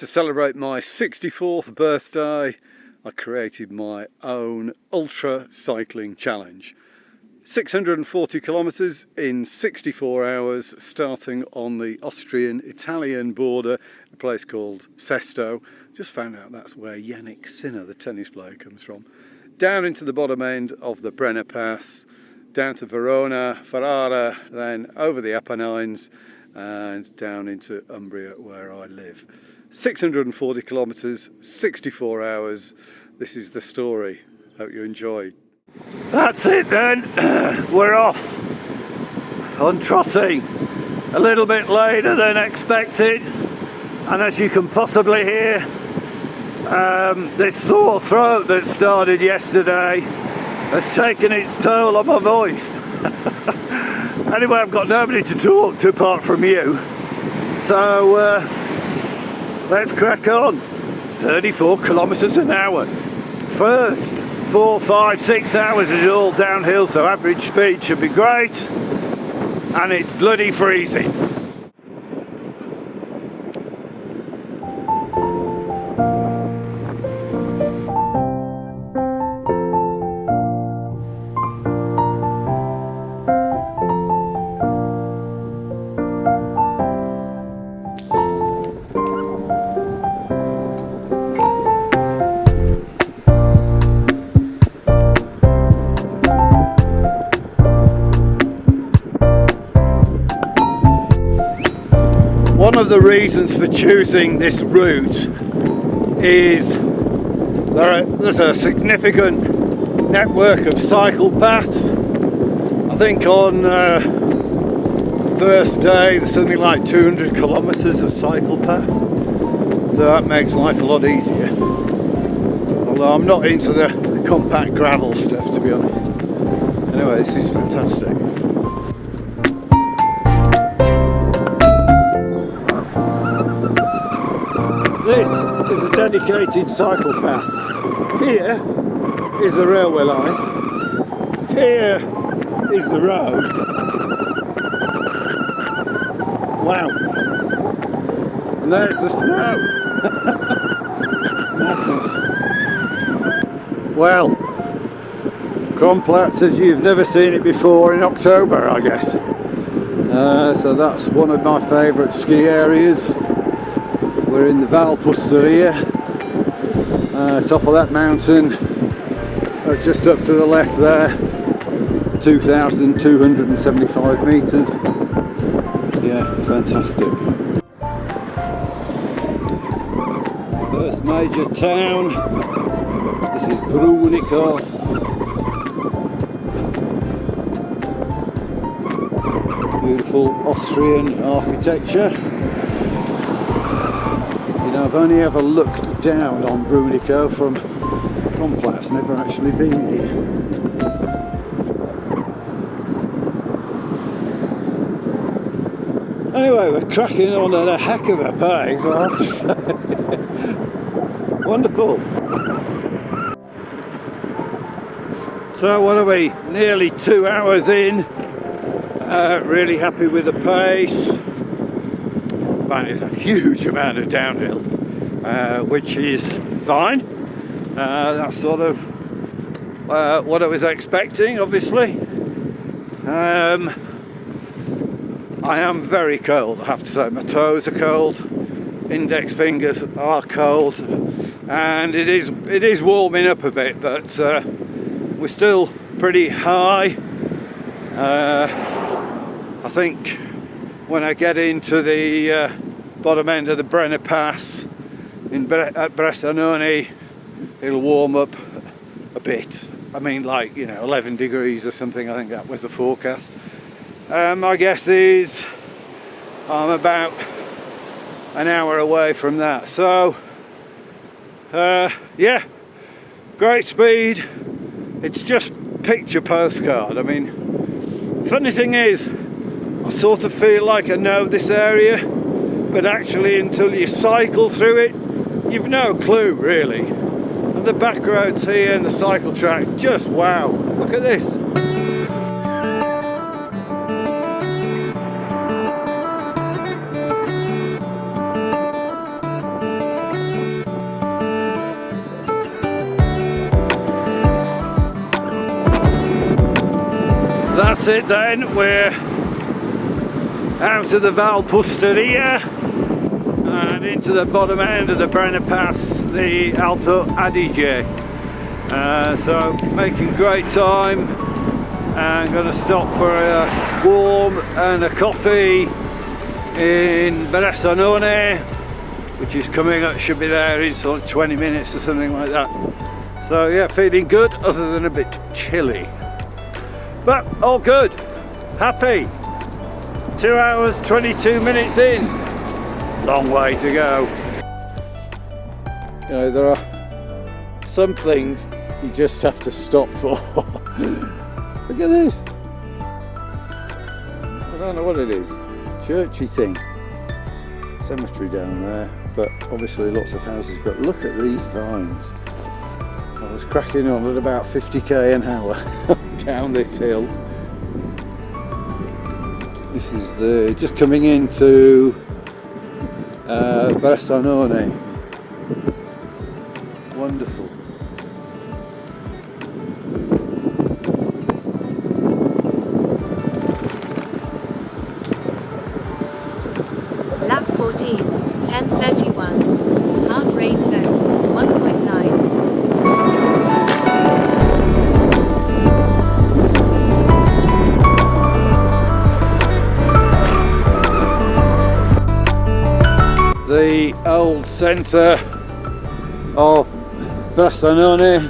To celebrate my 64th birthday, I created my own ultra cycling challenge. 640 kilometers in 64 hours, starting on the Austrian-Italian border, a place called Sesto. Just found out that's where Yannick Sinner, the tennis player, comes from. Down into the bottom end of the Brenner Pass, down to Verona, Ferrara, then over the Apennines and down into Umbria where I live. 640 kilometers, 64 hours. This is the story. Hope you enjoy. That's it then. We're off on trotting. A little bit later than expected, and as you can possibly hear, this sore throat that started yesterday has taken its toll on my voice. Anyway, I've got nobody to talk to apart from you, so let's crack on. 34 kilometers an hour. First 4, 5, 6 hours is all downhill, so average speed should be great, and it's bloody freezing. One of the reasons for choosing this route is there's a significant network of cycle paths. I think on the first day there's something like 200 kilometers of cycle path, so that makes life a lot easier. Although I'm not into the compact gravel stuff, to be honest. Anyway, this is fantastic. This is a dedicated cycle path. Here is the railway line. Here is the road. Wow. And there's the snow. Madness. Well, Kronplatz as you've never seen it before in October, I guess. So that's one of my favourite ski areas. We're in the Val Pusteria, top of that mountain, just up to the left there, 2,275 metres. Yeah, fantastic. First major town, this is Verona. Beautiful Austrian architecture. I've only ever looked down on Brunico from Kronplatz, never actually been here. Anyway, we're cracking on at a heck of a pace, I have to say. Wonderful. So what are we, nearly 2 hours in, really happy with the pace. It's a huge amount of downhill, which is fine. That's sort of what I was expecting, obviously. I am very cold, I have to say. My toes are cold, index fingers are cold, and it is warming up a bit, but we're still pretty high. I think when I get into the bottom end of the Brenner Pass at Bressanone, it'll warm up a bit. I mean, like, 11 degrees or something. I think that was the forecast. My guess is I'm about an hour away from that. So, yeah, great speed. It's just picture postcard. I mean, funny thing is, I sort of feel like I know this area, but actually until you cycle through it, you've no clue really. And the back roads here and the cycle track, just wow, look at this. that's it then. We're out of the Val Pusteria and into the bottom end of the Brenner Pass, the Alto Adige. So making great time. I'm going to stop for a warm and a coffee in Verona, which is coming up, should be there in sort of 20 minutes or something like that. So yeah, feeling good other than a bit chilly, but all good, happy. 2 hours 22 minutes in, long way to go. You know, there are some things you just have to stop for. Look at this. I don't know what it is. Churchy thing. Cemetery down there, but obviously lots of houses. But look at these vines. I was cracking on at about 50k an hour down this hill. This is just coming into Verona. Wonderful. Lap 14, 10:31. Heart rate zone, 1.9. The old centre of Verona,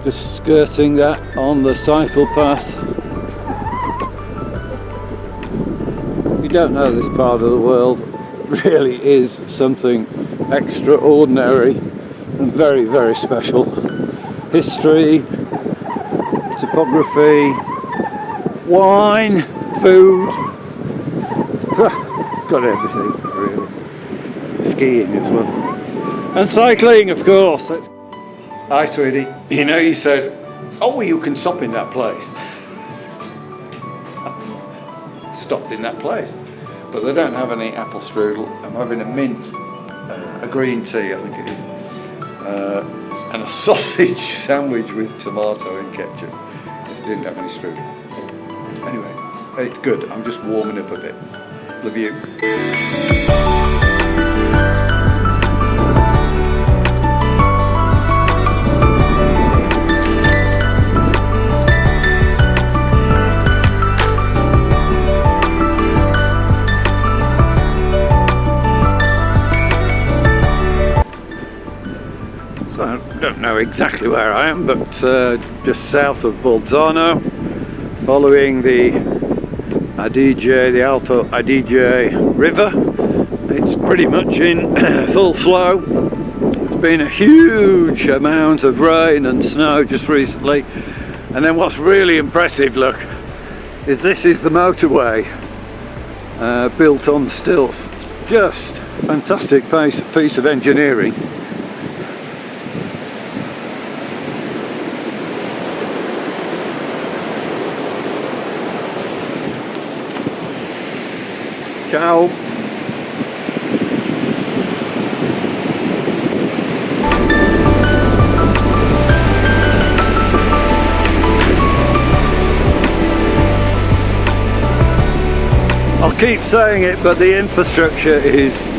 just skirting that on the cycle path. If you don't know this part of the world, really is something extraordinary and very, very special. History, topography, wine, food, it's got everything really. Skiing as well. And cycling, of course. Hi, sweetie. You know, you said, oh, you can stop in that place. Stopped in that place. But they don't have any apple strudel. I'm having a mint, a green tea, I think it is, and a sausage sandwich with tomato and ketchup. Because they didn't have any strudel. Anyway, it's good. I'm just warming up a bit. Love you. So I don't know exactly where I am, but just south of Bolzano, following the Adige, the Alto Adige river. It's pretty much in full flow. It's been a huge amount of rain and snow just recently. And then what's really impressive, look, is this is the motorway built on stilts. Just fantastic piece of engineering. Ciao. I'll keep saying it, but the infrastructure is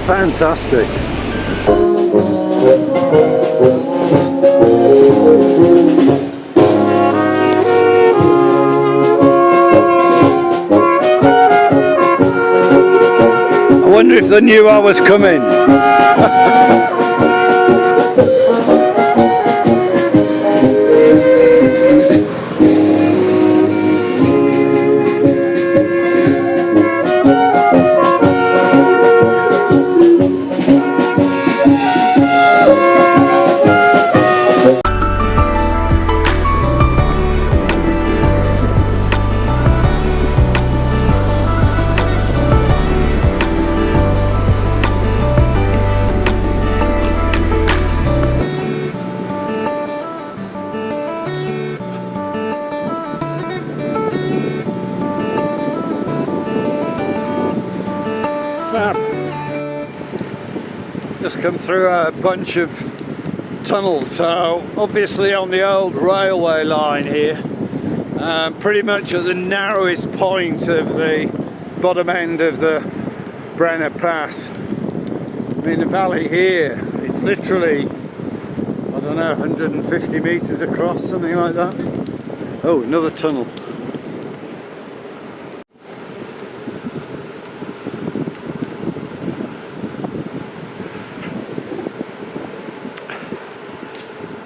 fantastic. I wonder if they knew I was coming. Just come through a bunch of tunnels, so obviously on the old railway line here, Pretty much at the narrowest point of the bottom end of the Brenner Pass. I mean, the valley here is literally, I don't know, 150 metres across, something like that. Oh, another tunnel.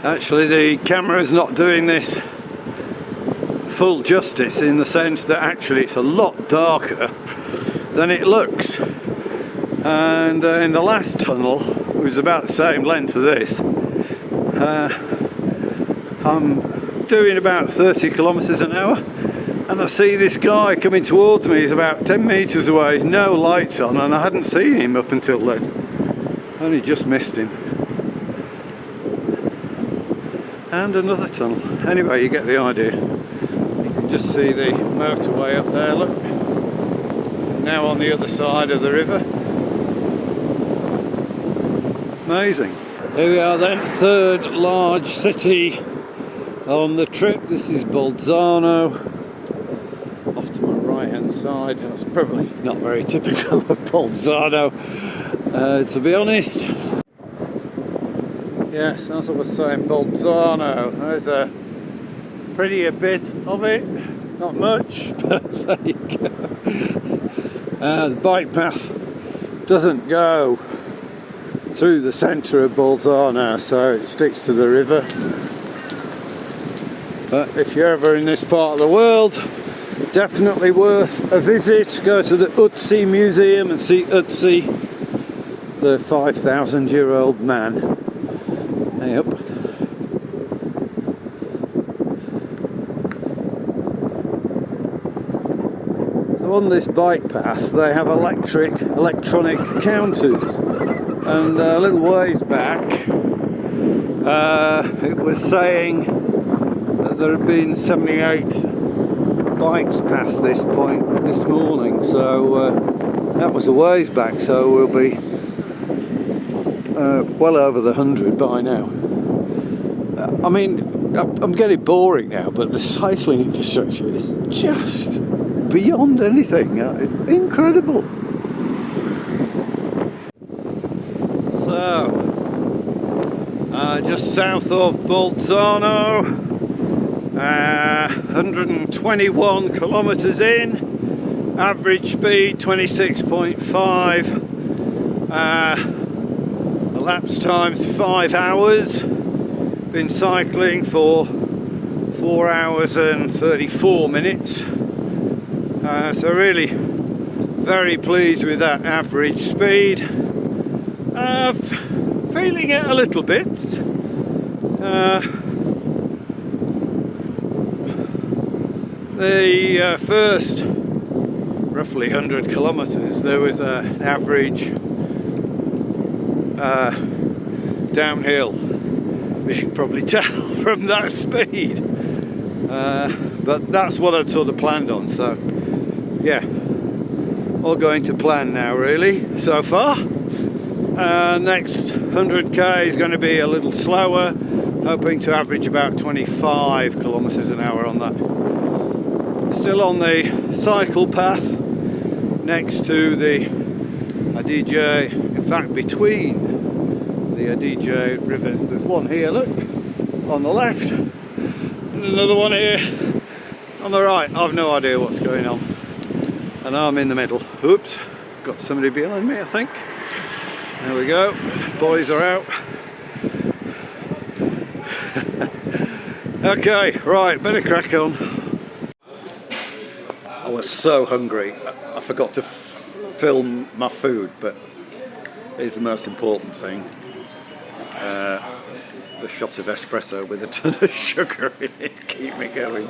Actually, the camera's not doing this full justice, in the sense that actually it's a lot darker than it looks. And in the last tunnel, it was about the same length as this, I'm doing about 30 kilometres an hour, and I see this guy coming towards me. He's about 10 metres away, there's no lights on, and I hadn't seen him up until then. Only just missed him. And another tunnel. Anyway, you get the idea. You can just see the motorway up there, look. Now on the other side of the river. Amazing. Here we are then, third large city on the trip. This is Bolzano. Off to my right hand side. That's probably not very typical of Bolzano, to be honest. Yes, as I was saying, Bolzano. There's a prettier bit of it. Not much, but there you go. The bike path doesn't go through the centre of Bolzano, so it sticks to the river. But if you're ever in this part of the world, definitely worth a visit. Go to the Uzi Museum and see Uzi, the 5,000-year-old man. Yep. So on this bike path they have electronic counters, and a little ways back it was saying that there had been 78 bikes past this point this morning, so that was a ways back, so we'll be well over the 100 by now. I mean, I'm getting boring now, but the cycling infrastructure is just beyond anything. Incredible. So, just south of Bolzano, 121 kilometres in, average speed 26.5. Elapsed time's 5 hours. Been cycling for 4 hours and 34 minutes. So really very pleased with that average speed. Feeling it a little bit. The first roughly 100 kilometres there was an average downhill, as you can probably tell from that speed, but that's what I'd sort of planned on, so yeah, all going to plan now really so far. Next 100k is going to be a little slower, hoping to average about 25 kilometres an hour on that. Still on the cycle path next to the Adige, in fact between the Adige rivers. There's one here, look, on the left, and another one here on the right. I've no idea what's going on, and I'm in the middle. Oops, got somebody behind me, I think. There we go, boys are out. Okay, right, better crack on. I was so hungry, I forgot to film my food, but it's the most important thing. The shot of espresso with a ton of sugar in it, keep me going.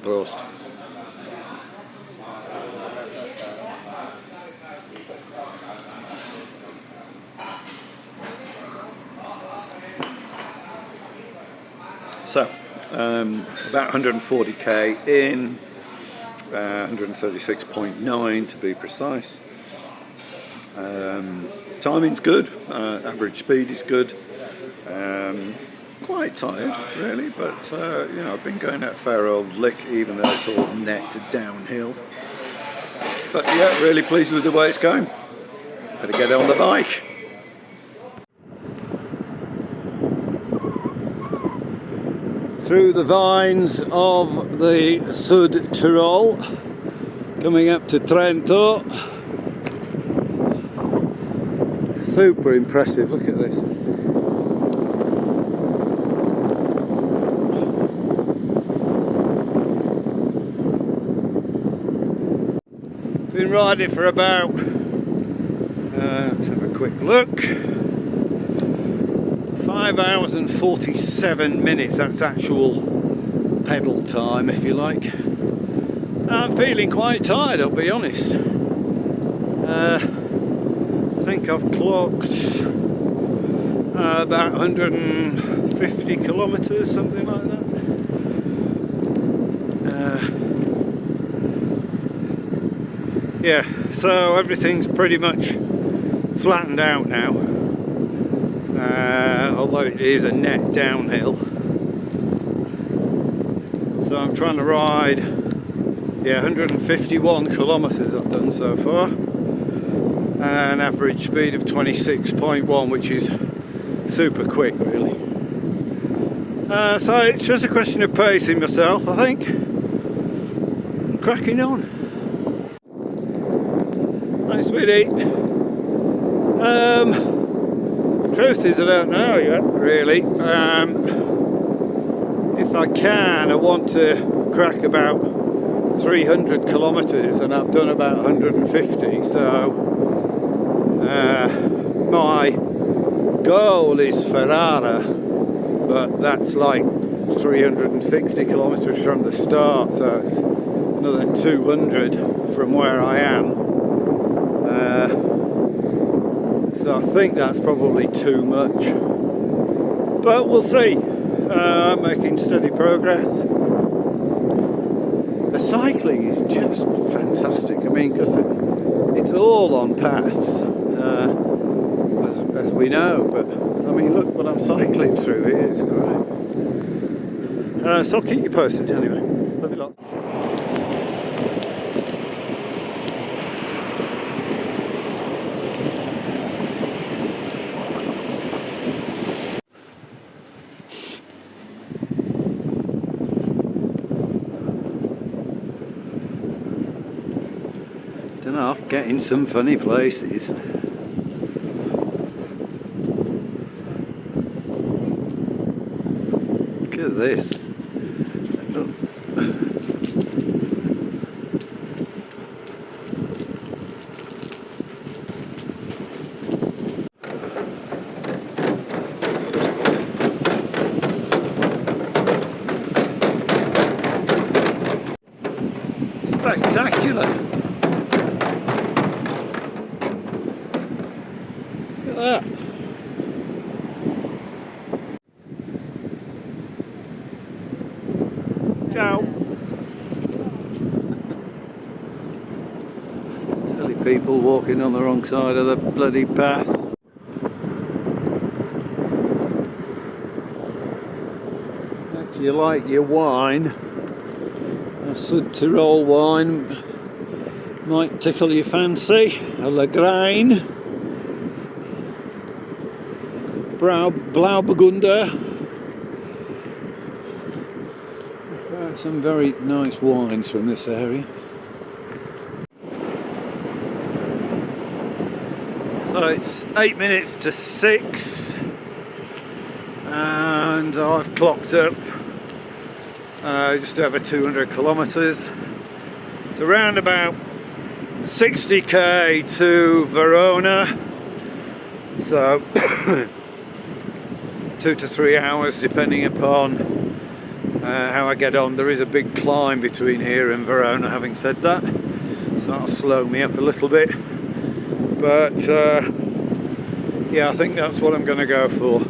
Prost. So, about 140k in, 136.9 to be precise. Timing's good, average speed is good. Quite tired, really, but you know, I've been going at a fair old lick, even though it's all net downhill. But yeah, really pleased with the way it's going. Better get on the bike. Through the vines of the Sud Tyrol, coming up to Trento. Super impressive, look at this. Been riding for about, let's have a quick look, 5 hours and 47 minutes, that's actual pedal time if you like. I'm feeling quite tired, I'll be honest. I think I've clocked about 150 kilometres, something like that. Yeah, so everything's pretty much flattened out now, although it is a net downhill. So I'm trying to ride, yeah, 151 kilometres I've done so far, an average speed of 26.1, which is super quick really. So it's just a question of pacing myself, I think, and cracking on. Thanks, sweetie. Truth is, I don't know yet, really. If I can, I want to crack about 300 kilometres, and I've done about 150. So my goal is Verona, but that's like 360 kilometres from the start, so it's another 200 from where I am. So I think that's probably too much, but we'll see. I'm making steady progress. The cycling is just fantastic. I mean, because it's all on paths, as we know, but I mean, look what I'm cycling through here, it's great. So I'll keep you posted anyway. Love you lot. Don't know, I'm getting some funny places. Look at this. Spectacular. Look at that. Ciao. Silly people walking on the wrong side of the bloody path. If you like your wine, a Sud Tyrol wine might tickle your fancy. A Lagrein, Blauburgunder. Some very nice wines from this area. So it's 8 minutes to 6 and I've clocked up just over 200 kilometres. It's around about 60k to Verona, so 2 to 3 hours depending upon how I get on. There is a big climb between here and Verona, having said that, so that'll slow me up a little bit, but yeah, I think that's what I'm going to go for.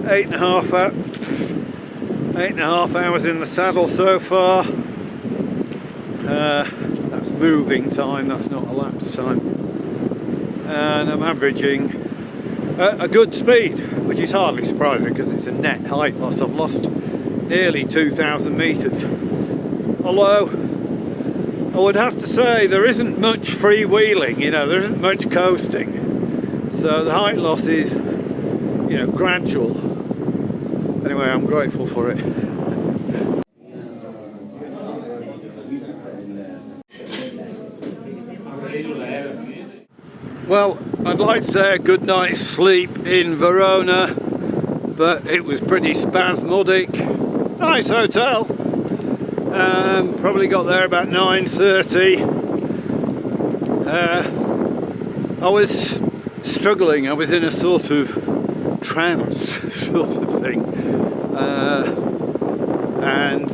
8.5 hours in the saddle so far. That's moving time, that's not elapsed time. and I'm averaging a good speed, which is hardly surprising because it's a net height loss. I've lost nearly 2,000 metres. Although I would have to say there isn't much freewheeling, you know, there isn't much coasting. So the height loss is, you know, gradual. Anyway, I'm grateful for it. Well, I'd like to say a good night's sleep in Verona, but it was pretty spasmodic. Nice hotel. Probably got there about 9:30. I was struggling. I was in a sort of trance sort of thing, and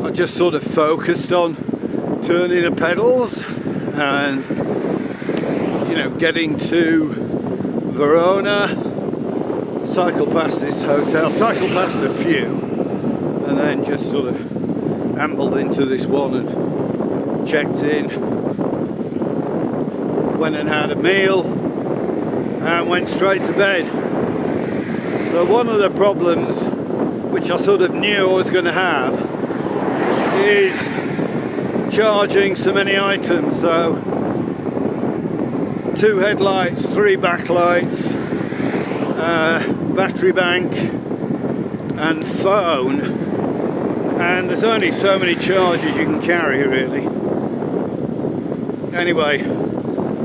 I just sort of focused on turning the pedals and, you know, getting to Verona, cycle past this hotel, cycle past a few, and then just sort of ambled into this one and checked in, went and had a meal and went straight to bed. So one of the problems, which I sort of knew I was going to have, is charging so many items. So 2 headlights, 3 backlights, battery bank and phone, and there's only so many charges you can carry really. Anyway,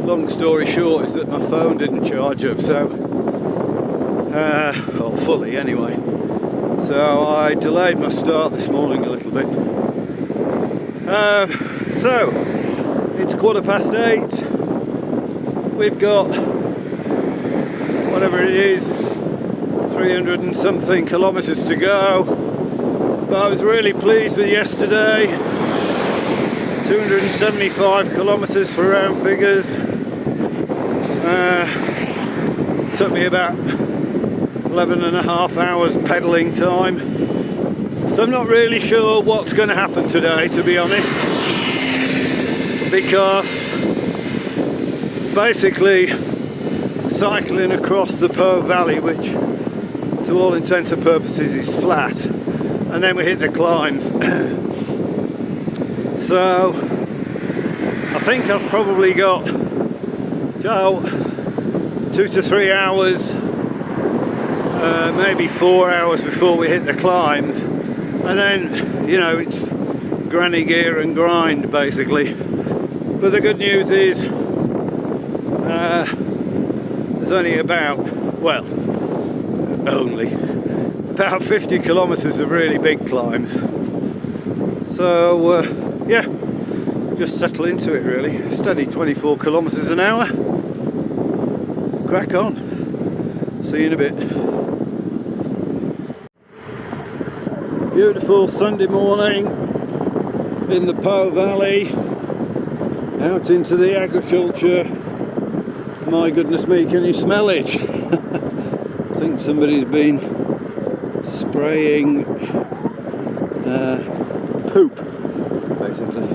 long story short is that my phone didn't charge up, so well, fully anyway, so I delayed my start this morning a little bit. So it's 8:15. We've got whatever it is, 300 and something kilometers to go, but I was really pleased with yesterday. 275 kilometers for round figures. Took me about 11.5 hours pedaling time, so I'm not really sure what's going to happen today, to be honest, because basically cycling across the Po Valley, which to all intents and purposes is flat, and then we hit the climbs. So I think I've probably got 2 to 3 hours, maybe 4 hours before we hit the climbs, and then, you know, it's granny gear and grind basically. But the good news is there's only about 50 kilometers of really big climbs, so yeah, just settle into it really. Steady 24 kilometers an hour. Crack on. See you in a bit. Beautiful Sunday morning in the Po Valley, out into the agriculture. My goodness me, can you smell it? I think somebody's been spraying poop basically.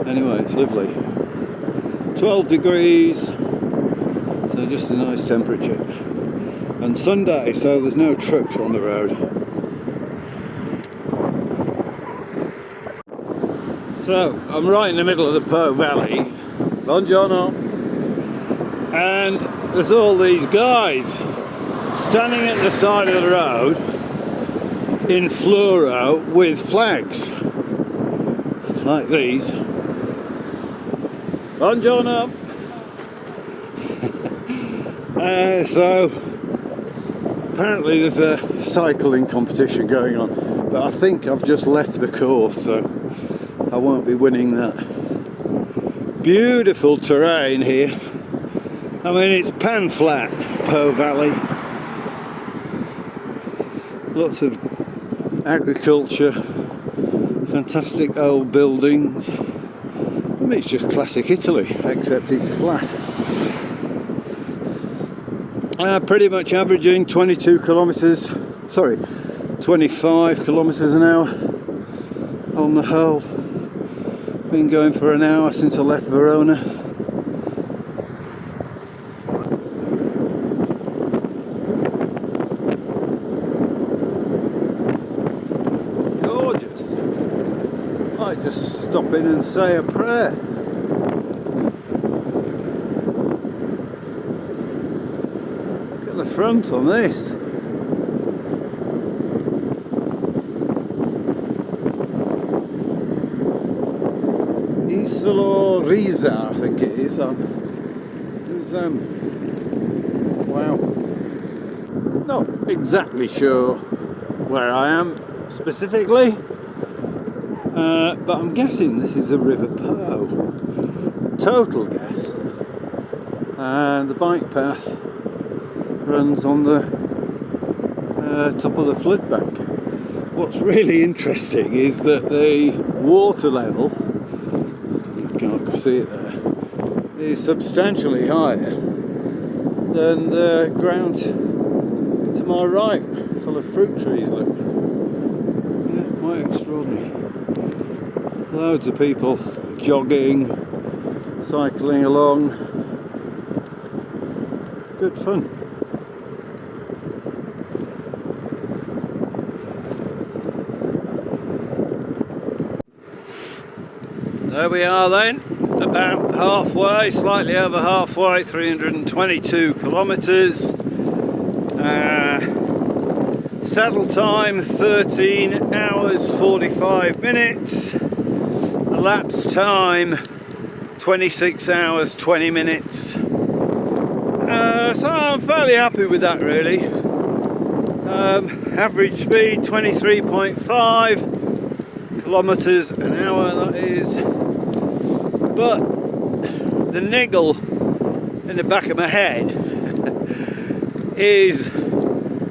Anyway, it's lovely. 12 degrees, so just a nice temperature. And Sunday, so there's no trucks on the road. So I'm right in the middle of the Po Valley. Buongiorno. And there's all these guys standing at the side of the road in fluoro with flags like these. Buongiorno. So apparently there's a cycling competition going on, but I think I've just left the course, so I won't be winning that. Beautiful terrain here. I mean, it's pan flat, Po Valley. Lots of agriculture, fantastic old buildings. I mean, it's just classic Italy, except it's flat. Pretty much averaging 25 kilometers an hour on the whole. Been going for an hour since I left Verona. Might just stop in and say a prayer. Look at the front on this. Isolo Riza, I think it is. Who's wow. Not exactly sure where I am specifically, but I'm guessing this is the River Po. Total guess. And the bike path runs on the top of the flood bank. What's really interesting is that the water level, you can't see it there, is substantially higher than the ground to my right, full of fruit trees. Look, yeah, quite extraordinary. Loads of people jogging, cycling along. Good fun. There we are then, about halfway, slightly over halfway, 322 kilometres. Saddle time 13 hours 45 minutes. Elapsed time 26 hours 20 minutes. So I'm fairly happy with that really. Average speed 23.5 kilometres an hour, that is. But the niggle in the back of my head is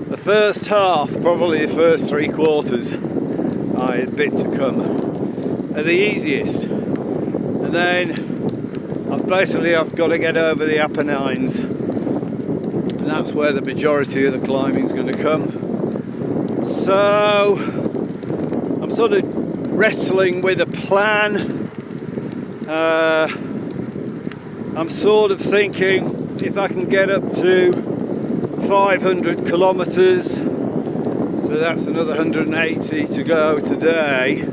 the first half, probably the first 3/4 I had bit to come, are the easiest, and then I've got to get over the Apennines, and that's where the majority of the climbing is going to come. So I'm sort of wrestling with a plan. I'm sort of thinking if I can get up to 500 kilometres, so that's another 180 to go today,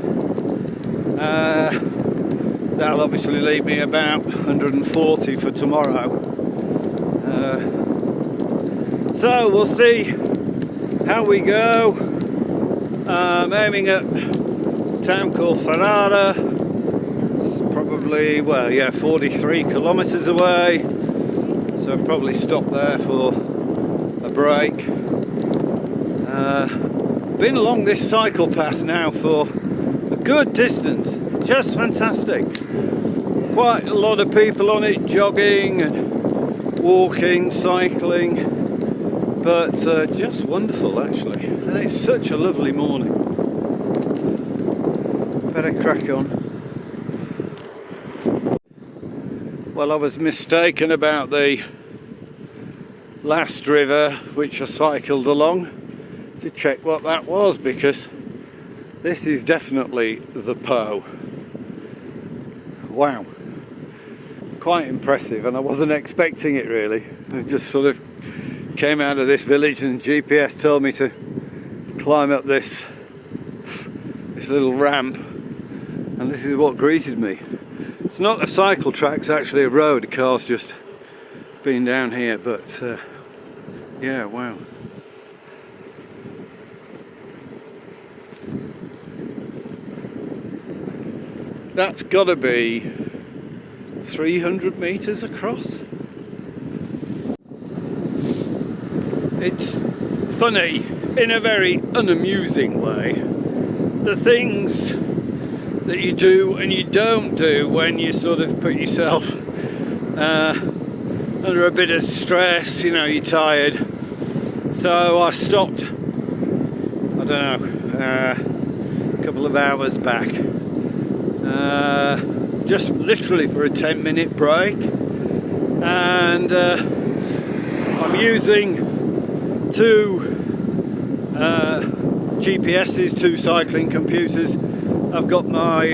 that'll obviously leave me about 140 for tomorrow. So we'll see how we go. I'm aiming at a town called Verona. It's probably, well, yeah, 43 kilometres away, so I'll probably stop there for a break. Been along this cycle path now for a good distance, just fantastic. Quite a lot of people on it, jogging and walking, cycling, but just wonderful actually, and it's such a lovely morning. Better crack on. Well, I was mistaken about the last river which I cycled along to check what that was, because this is definitely the Po. Wow, quite impressive, and I wasn't expecting it really. I just sort of came out of this village and GPS told me to climb up this little ramp, and this is what greeted me. It's not a cycle track, it's actually a road. The car's just been down here, but yeah, wow. That's got to be 300 meters across. It's funny in a very unamusing way, the things that you do and you don't do when you sort of put yourself under a bit of stress, you know, you're tired. So I stopped, I don't know, a couple of hours back, just literally for a 10-minute break, and I'm using two GPSs, two cycling computers. I've got my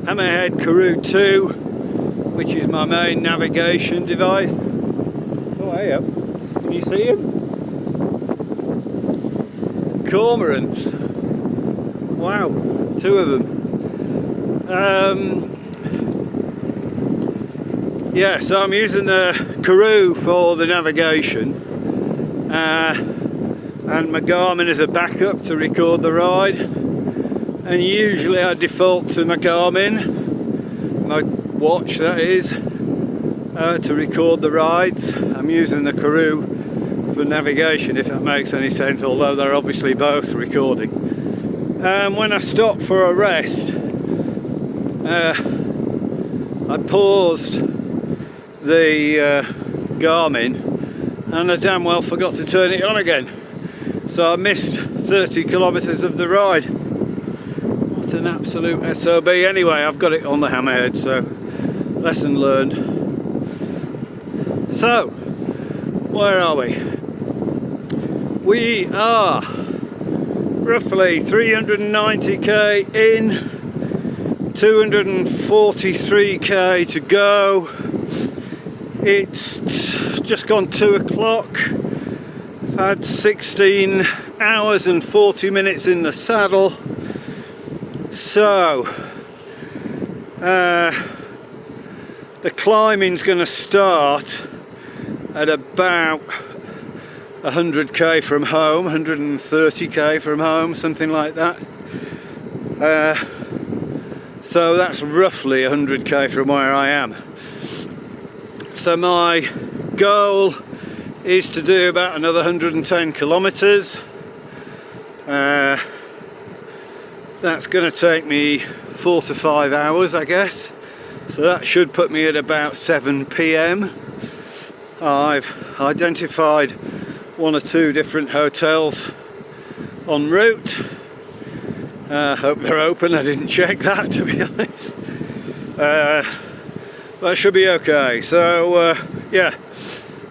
Hammerhead Karoo 2, which is my main navigation device. Oh, hey up, can you see him? Cormorants. Wow, two of them. Yeah, so I'm using the Karoo for the navigation, and my Garmin as a backup to record the ride. And usually I default to my Garmin, my watch that is, to record the rides. I'm using the Karoo for navigation, if that makes any sense, although they're obviously both recording. When I stop for a rest, I paused the Garmin and I damn well forgot to turn it on again, so I missed 30 kilometers of the ride. What an absolute SOB. Anyway, I've got it on the hammerhead, so lesson learned. So where are we? We are roughly 390k in, 243k to go. It's just gone 2 o'clock. I've had 16 hours and 40 minutes in the saddle. So the climbing's going to start at about 100k from home, 130k from home, something like that. So that's roughly 100k from where I am. So my goal is to do about another 110 kilometers. That's going to take me 4 to 5 hours, I guess. So that should put me at about 7 p.m. I've identified 1 or 2 different hotels en route. Hope they're open. I didn't check that, to be honest. That should be okay. So yeah,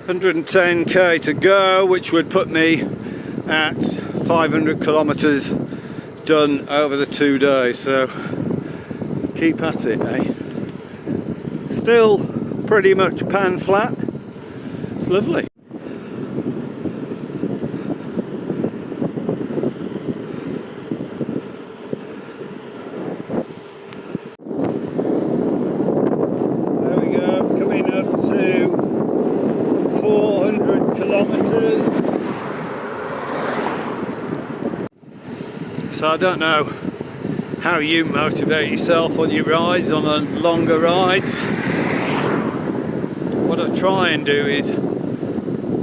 110k to go, which would put me at 500 kilometers done over the 2 days. So keep at it, eh? Still pretty much pan flat. It's lovely. There we go, coming up to 400 kilometers. So I don't know how you motivate yourself on your rides, on the longer rides. What I try and do is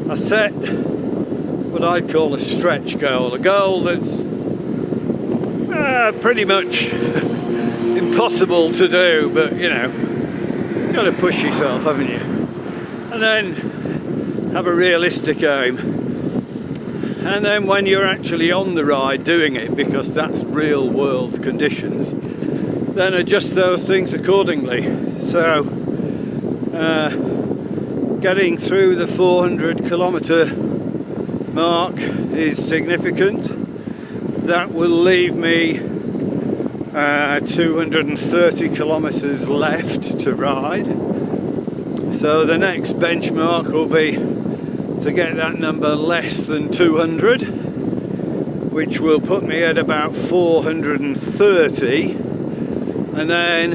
I set what I'd call a stretch goal, a goal that's pretty much impossible to do, but you know, you've got to push yourself, haven't you? And then have a realistic aim. And then when you're actually on the ride doing it, because that's real world conditions, then adjust those things accordingly. So getting through the 400 kilometer mark is significant. That will leave me 230 kilometers left to ride. So the next benchmark will be to get that number less than 200, which will put me at about 430, and then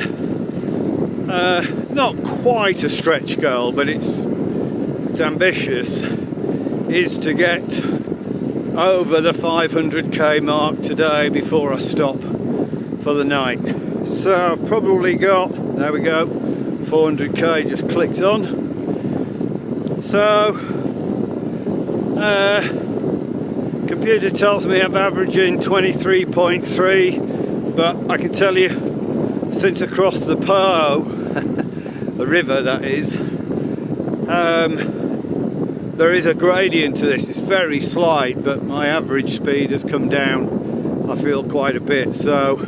not quite a stretch goal, but it's ambitious, is to get over the 500k mark today before I stop for the night. So I've probably got, there we go, 400k just clicked on. So computer tells me I'm averaging 23.3, but I can tell you, since across the Po, the river that is, there is a gradient to this. It's very slight, but my average speed has come down, I feel, quite a bit. So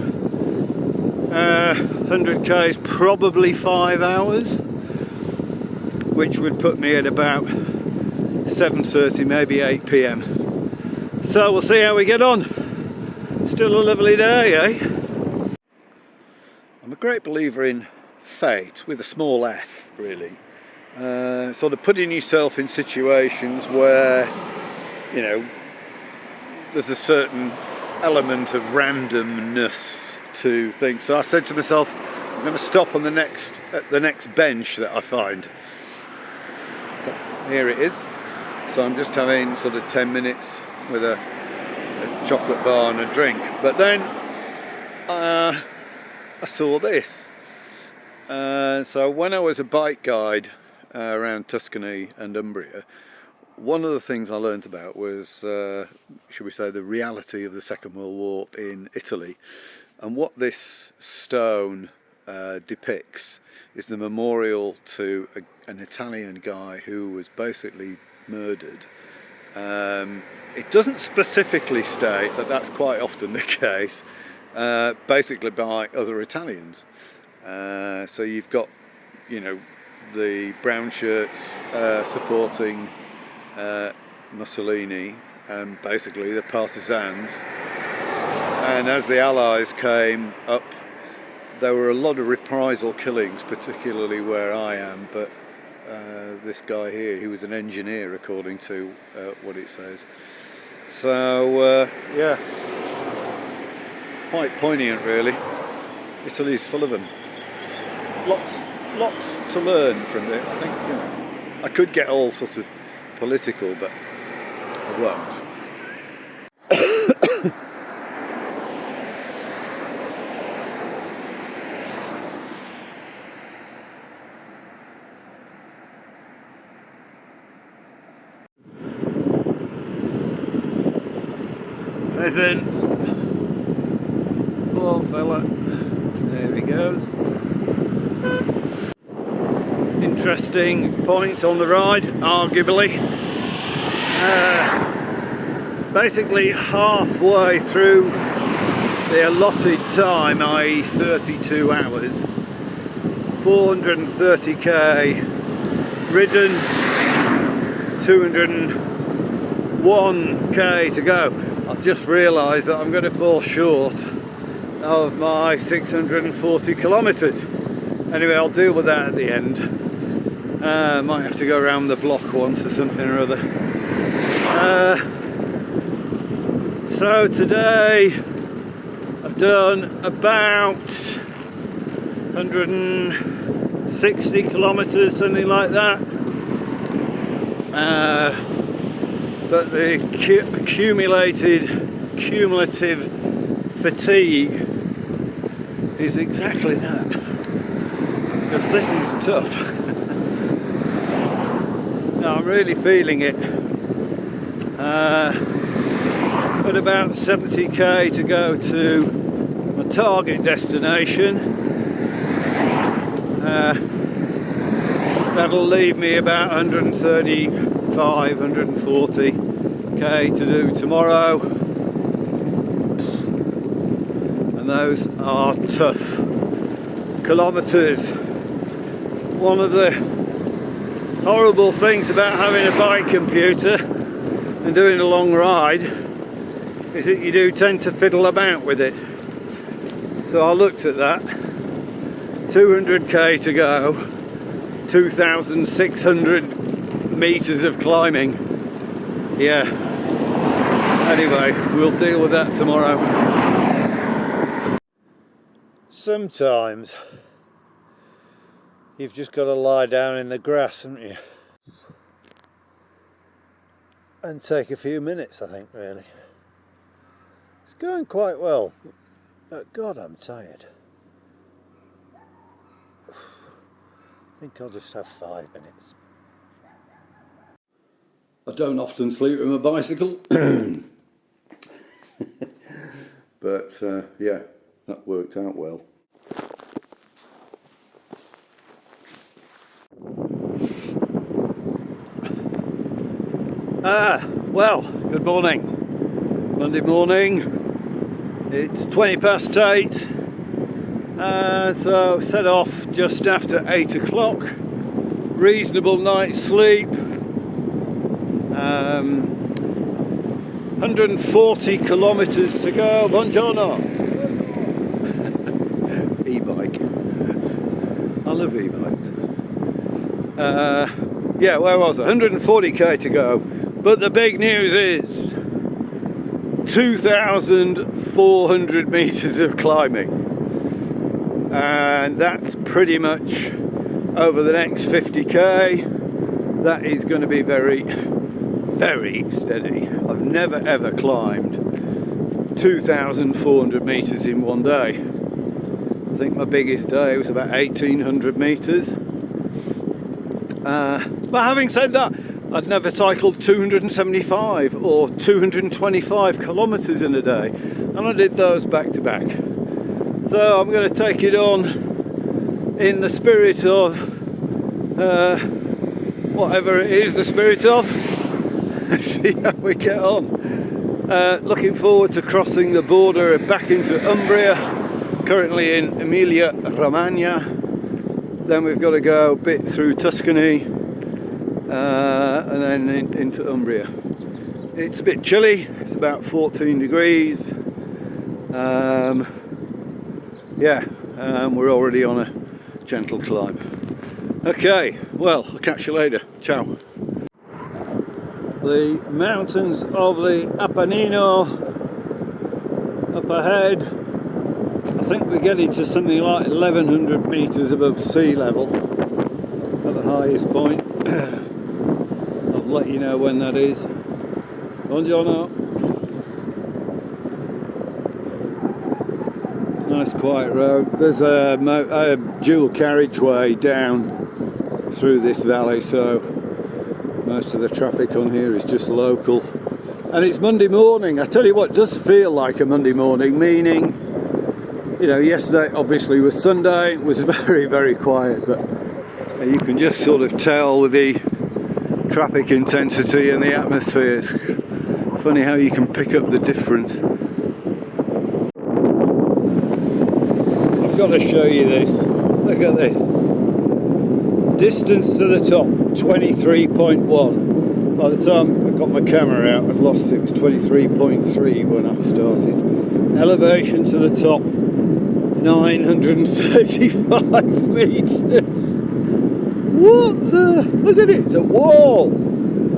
100k is probably 5 hours, which would put me at about 7:30, maybe 8 p.m. So we'll see how we get on. Still a lovely day, eh? I'm a great believer in fate, with a small f, really. Sort of putting yourself in situations where, you know, there's a certain element of randomness to things. So I said to myself, I'm going to stop on at the next bench that I find. So here it is. So I'm just having sort of 10 minutes with a chocolate bar and a drink. But then I saw this. So when I was a bike guide around Tuscany and Umbria, one of the things I learnt about was, should we say, the reality of the Second World War in Italy. And what this stone depicts is the memorial to an Italian guy who was basically murdered. It doesn't specifically state, but that's quite often the case, basically by other Italians. So you've got, you know, the brown shirts supporting Mussolini and basically the partisans, and as the Allies came up, there were a lot of reprisal killings, particularly where I am, but this guy here, he was an engineer according to what it says. So yeah, quite poignant really. Italy's full of them. Lots to learn from it. I think, you know, I could get all sort of political, but I won't. Pheasant. Poor fella. There he goes. Interesting point on the ride, arguably. Basically halfway through the allotted time, i.e. 32 hours, 430k ridden, 201k to go. I've just realised that I'm going to fall short of my 640 kilometres. Anyway, I'll deal with that at the end. Might have to go around the block once or something or other. So today I've done about 160 kilometres, something like that. But the cumulative fatigue is exactly that, because this is tough. No, I'm really feeling it. Got about 70k to go to my target destination. That'll leave me about 135, 140k to do tomorrow. And those are tough kilometres. One of the horrible things about having a bike computer and doing a long ride is that you do tend to fiddle about with it. So I looked at that, 200k to go, 2,600 meters of climbing. Yeah, anyway, we'll deal with that tomorrow. Sometimes you've just got to lie down in the grass, haven't you? And take a few minutes, I think, really. It's going quite well, but God, I'm tired. I think I'll just have 5 minutes. I don't often sleep with my bicycle, but yeah, that worked out well. Well, good morning. Monday morning. It's 8:20. So set off just after 8 o'clock. Reasonable night's sleep. 140 kilometres to go. Buongiorno. E-bike. I love e-bikes. Yeah, where was it? 140k to go. But the big news is 2,400 metres of climbing. and that's pretty much over the next 50k. That is going to be very, very steady. I've never ever climbed 2,400 meters in one day. I think my biggest day was about 1,800 meters. But having said that, I'd never cycled 275 or 225 kilometers in a day, and I did those back to back. So I'm going to take it on in the spirit of whatever it is the spirit of. See how we get on. Looking forward to crossing the border back into Umbria, currently in Emilia Romagna. Then we've got to go a bit through Tuscany and then into Umbria. It's a bit chilly, it's about 14 degrees. We're already on a gentle climb. Okay, well, I'll catch you later. Ciao. The mountains of the Apennino up ahead. I think we're getting to something like 1,100 meters above sea level at the highest point. I'll let you know when that is. Buongiorno. Nice quiet road. There's a dual carriageway down through this valley, so most of the traffic on here is just local. And it's Monday morning. I tell you what, it does feel like a Monday morning, meaning, you know, yesterday obviously was Sunday, it was very, very quiet, but you can just sort of tell with the traffic intensity and the atmosphere. It's funny how you can pick up the difference. I've got to show you this. Look at this. Distance to the top, 23.1. By the time I got my camera out, I'd lost it. It was 23.3 when I started. Elevation to the top, 935 meters. What the? Look at it, it's a wall.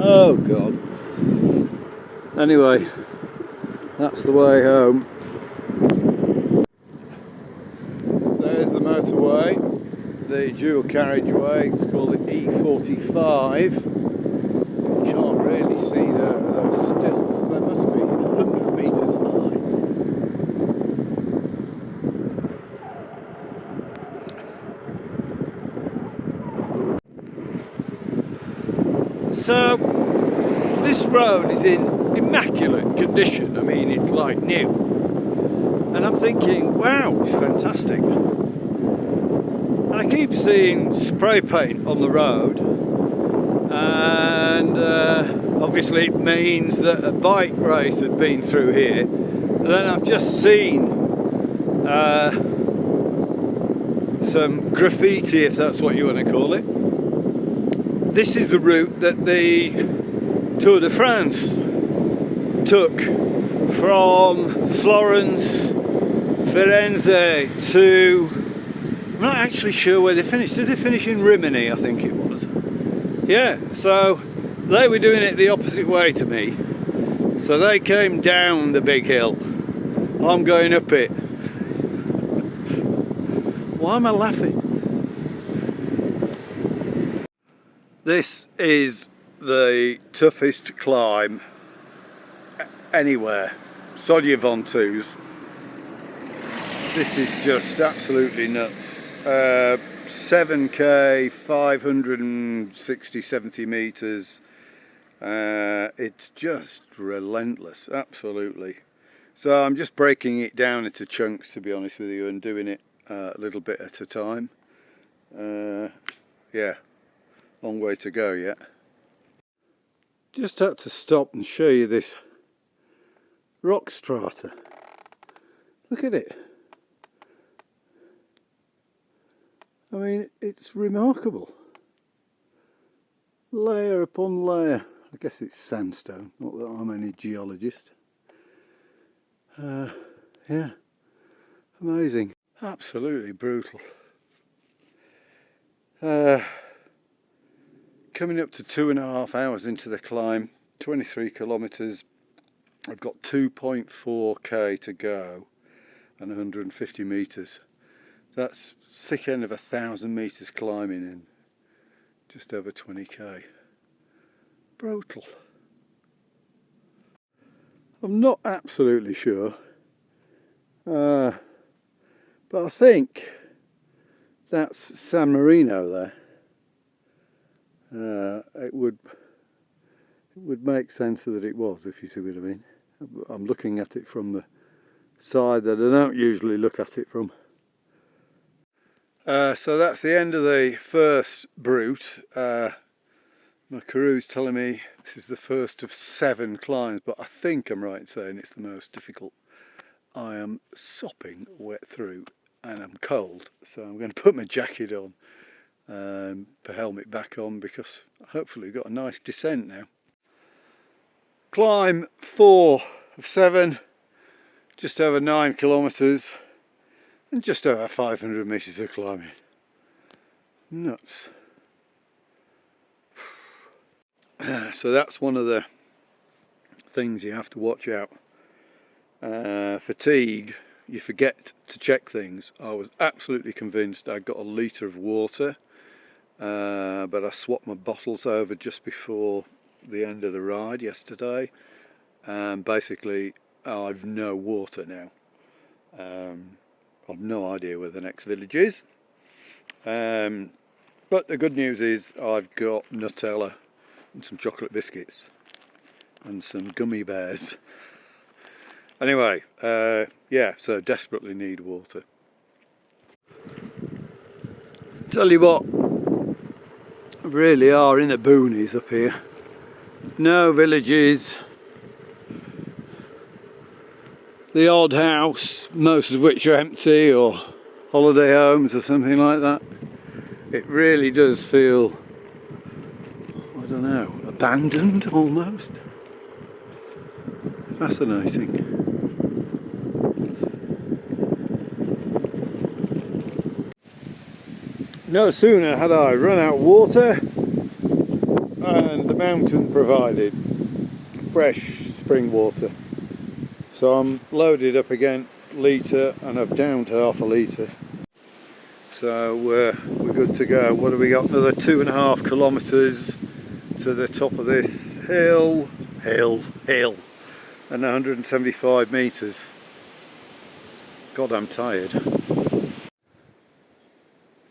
Oh God. Anyway, that's the way home. There's the motorway, the dual carriageway. It's called the E45. You can't really see those stilts. They must be 100 meters high. So this road is in immaculate condition. I mean, it's like new. And I'm thinking, wow, it's fantastic. And I keep seeing spray paint on the road, and obviously it means that a bike race had been through here. And then I've just seen some graffiti, if that's what you want to call it. This is the route that the Tour de France took from Florence, Firenze to, I'm not actually sure where they finished. Did they finish in Rimini? I think it was. Yeah, so they were doing it the opposite way to me. So they came down the big hill. I'm going up it. Why am I laughing? This is the toughest climb anywhere. Sodje Von Twos. This is just absolutely nuts. 7k, 560-70 meters. It's just relentless, absolutely. So I'm just breaking it down into chunks, to be honest with you, and doing it a little bit at a time. Yeah, long way to go yet. Just had to stop and show you this rock strata. Look at it. I mean, it's remarkable. Layer upon layer. I guess it's sandstone, not that I'm any geologist. Yeah, amazing. Absolutely brutal. Coming up to 2.5 hours into the climb, 23 kilometers. I've got 2.4k to go and 150 meters. That's thick end of 1,000 metres climbing in just over 20k. Brutal. I'm not absolutely sure, but I think that's San Marino there. It would make sense that it was, if you see what I mean. I'm looking at it from the side that I don't usually look at it from. So that's the end of the first brute. My crew's telling me this is the first of 7 climbs, but I think I'm right in saying it's the most difficult. I am sopping wet through and I'm cold, so I'm going to put my jacket on, the helmet back on, because hopefully we've got a nice descent now. Climb 4 of 7, just over 9 kilometres and just over 500 metres of climbing. Nuts. So that's one of the things you have to watch out. Fatigue, you forget to check things. I was absolutely convinced I'd got a litre of water, but I swapped my bottles over just before the end of the ride yesterday, and basically I've no water now. I've no idea where the next village is, but the good news is I've got Nutella and some chocolate biscuits and some gummy bears. Anyway, yeah, so desperately need water. Tell you what, we really are in the boonies up here. No villages, the odd house, most of which are empty, or holiday homes or something like that. It really does feel, I don't know, abandoned almost. Fascinating. No sooner had I run out of water and the mountain provided fresh spring water. So I'm loaded up again, litre, and I've down to half a litre. So we're good to go. What have we got? Another 2.5 kilometres to the top of this hill, and 175 metres. God, I'm tired.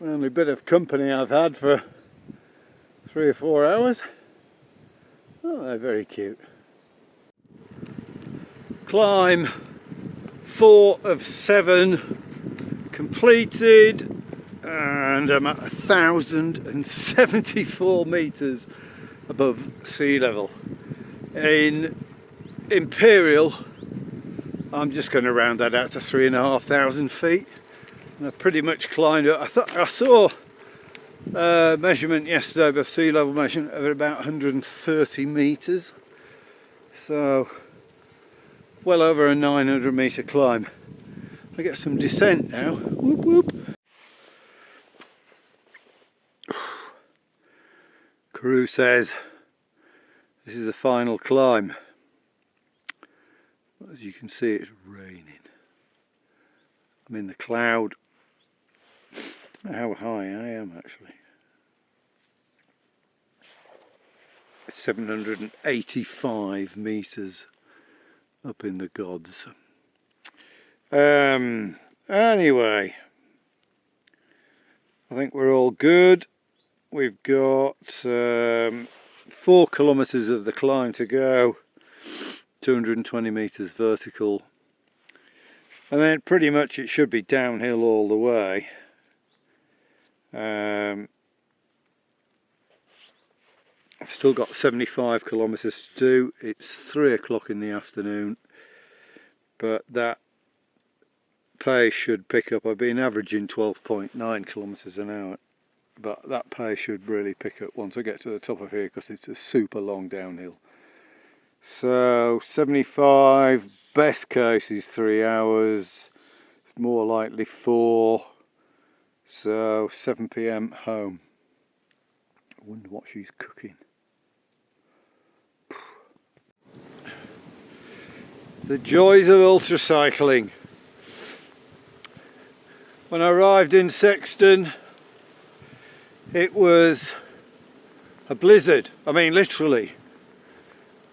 The only bit of company I've had for 3 or 4 hours. Oh, they're very cute. Climb 4 of 7 completed, and I'm at 1,074 metres above sea level. In imperial, I'm just going to round that out to 3,500 feet. And I've pretty much climbed it. I saw a measurement yesterday above sea level, measurement of about 130 metres. So well over a 900 metre climb. I get some descent now. Whoop whoop. Crew says this is the final climb. As you can see, it's raining. I'm in the cloud. I don't know how high I am actually. 785 metres up in the gods. Anyway, I think we're all good. We've got 4 kilometres of the climb to go, 220 metres vertical, and then pretty much it should be downhill all the way. I've still got 75 kilometres to do. It's 3 o'clock in the afternoon, but that pace should pick up. I've been averaging 12.9 kilometres an hour, but that pace should really pick up once I get to the top of here, because it's a super long downhill. So 75, best case is 3 hours, more likely 4, so 7 PM home. I wonder what she's cooking. The joys of ultra cycling. When I arrived in Sexton, it was a blizzard, I mean literally,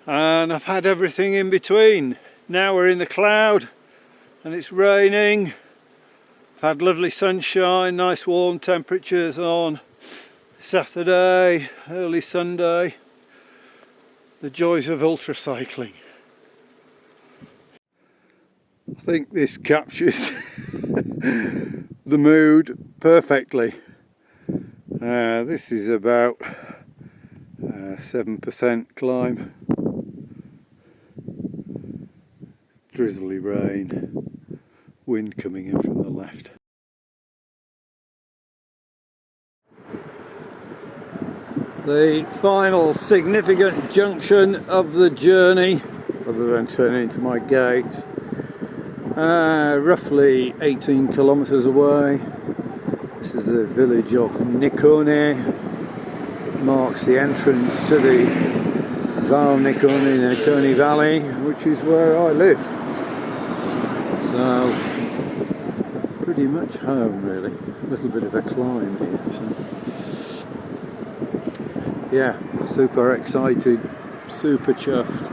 and I've had everything in between. Now we're in the cloud and it's raining. I've had lovely sunshine, nice warm temperatures on Saturday, early Sunday. The joys of ultra cycling. I think this captures the mood perfectly. This is about 7% climb. Drizzly rain, wind coming in from the left. The final significant junction of the journey, other than turning into my gate, roughly 18 kilometres away. This is the village of Nikone. It marks the entrance to the Val Nikone in the Nikone Valley, which is where I live. So, pretty much home really. A little bit of a climb here. So. Yeah, super excited, super chuffed.